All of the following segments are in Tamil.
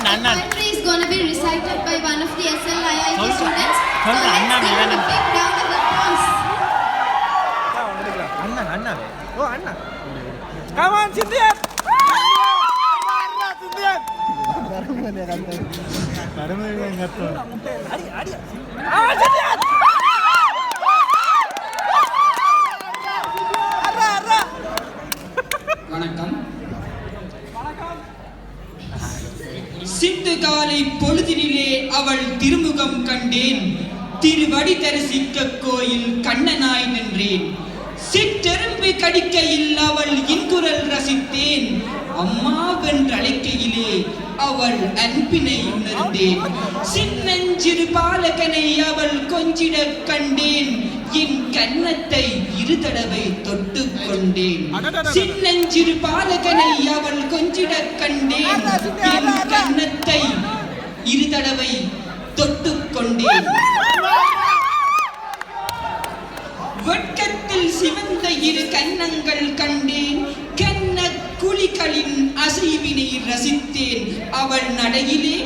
poetry is going to be recited by one of the SLIIT students. So let's give a big round of applause. Anna. Oh, Anna. Come on, Cynthia. வணக்கம். சித்து காலை பொழுதினிலே அவள் திருமுகம் கண்டேன். திருவடி தரிசிக்க கோயில் கண்ணனாய் நின்றேன். சிற்றெரும்பு கடிக்கையில் அவள் இன்குரல் ரசித்தேன். அம்மாவென்றழைக்கையிலே அவள் அன்பினை உணர்ந்தேன். சின்னஞ்சிறு பாலகனை அவள் கொஞ்சிட கண்டேன். என் கன்னத்தை இரு தடவை தொட்டு கொண்டேன். சின்னஞ்சிறு பாலகனை அவள் கொஞ்சிட கண்டேன். என் கன்னத்தை இரு தடவை தொட்டு கொண்டேன். வெட்கத்தில் சிவந்த இரு கன்னங்கள் கண்டேன். கன்ன குழிகளின் அசைவினை ரசித்தேன். அவள் நடையிலே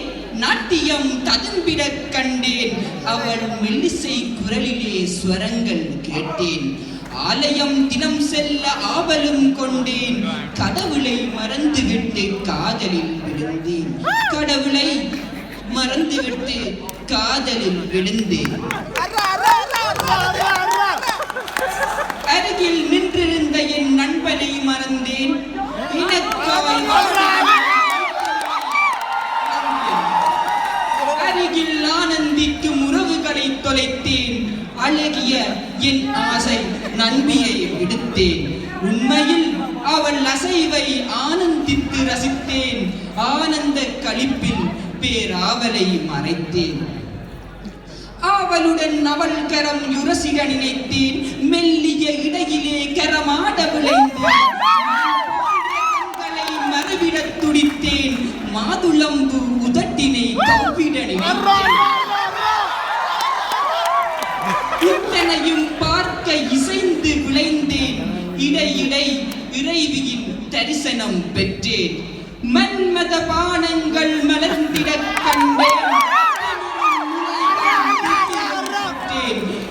நாட்டியம் ததும்பிட கண்டேன். அவள் மெல்லிசை குரலிலே ஸ்வரங்கள் கேட்டேன். ஆலயம் தினம் செல்ல ஆவலும் கொண்டேன். கடவுளை மறந்துவிட்டு காதலில் விழுந்தேன். கடவுளை மறந்துவிட்டு காதலில் விழுந்தேன். அருகில் நின்றிருந்த என் நண்பனை மறந்தேன். அருகில் ஆனந்திக்கும் உறவுகளை தொலைத்தேன். அழகிய என் ஆசை நண்பியை விடுத்தேன். உண்மையில் அவள் அசைவை ஆனந்தித்து ரசித்தேன். ஆனந்த களிப்பில் பேராவலை மறைத்தேன். அவளுடன் அவள் கரம் யுரசிட நினைத்தேன். மெல்லிய இடையிலே கரமாட விளைந்தேன். மறுவிட துடித்தேன். மாதுளம்பு உதட்டினை கவ்விட நினைத்தேன். இத்தனையும் பார்க்க இசைந்து விளைந்தேன். இடையிடை இறைவியின் தரிசனம் பெற்றேன். மன்மத பானங்கள் மலர்ந்திட கண்டேன்.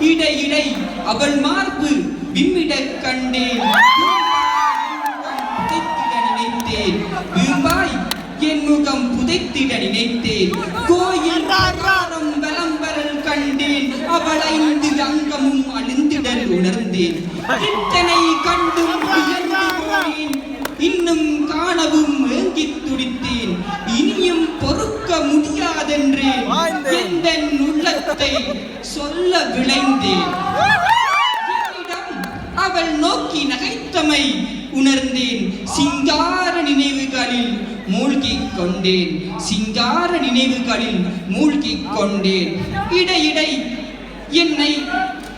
இடையிடை அவள் மார்பு விம்மிட கண்டேன். புதைத்திட நினைத்தேன். வீம்பாய் என் முகம் புதைத்திட நினைத்தேன். கோயில் விளம்பரல் கண்டேன். அவள் 5 அங்கமும் அழிந்திடல் உணர்ந்தேன். இத்தனை கண்டும் உயர்ந்து போனேன். இன்னும் காணவும் ஏங்கி துடித்தேன். இனியும் பொறுக்க முடியாதென்றேன். எந்த உள்ளத்தை சொல்ல விளைந்தேன். அவள் நோக்கி நகைத்தமை உணர்ந்தேன். சிங்கார நினைவுகளில் மூழ்கிக் கொண்டேன். சிங்கார நினைவுகளில் மூழ்கிக் கொண்டேன். இடையிடை என்னை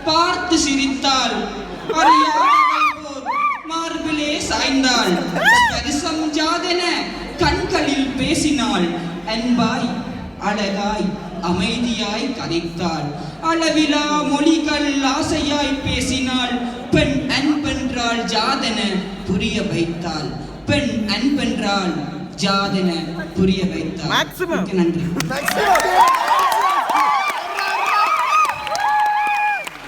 பார்த்து சிரித்தாள். மார்பிலே சாய்ந்தாள். ஸ்பரிசம் ஜாதென கண்களில் பேசினாள். அன்பாய் அழகாய் அமைதியாய் கதைத்தாள். அளவிலா மொழிகள் ஆசையாய் பேசினாள். பெண் அன்பென்றாள் ஜாதென புரிய வைத்தாள். பெண் அன்பென்றாள் ஜாதென புரிய வைத்தாள். நன்றி.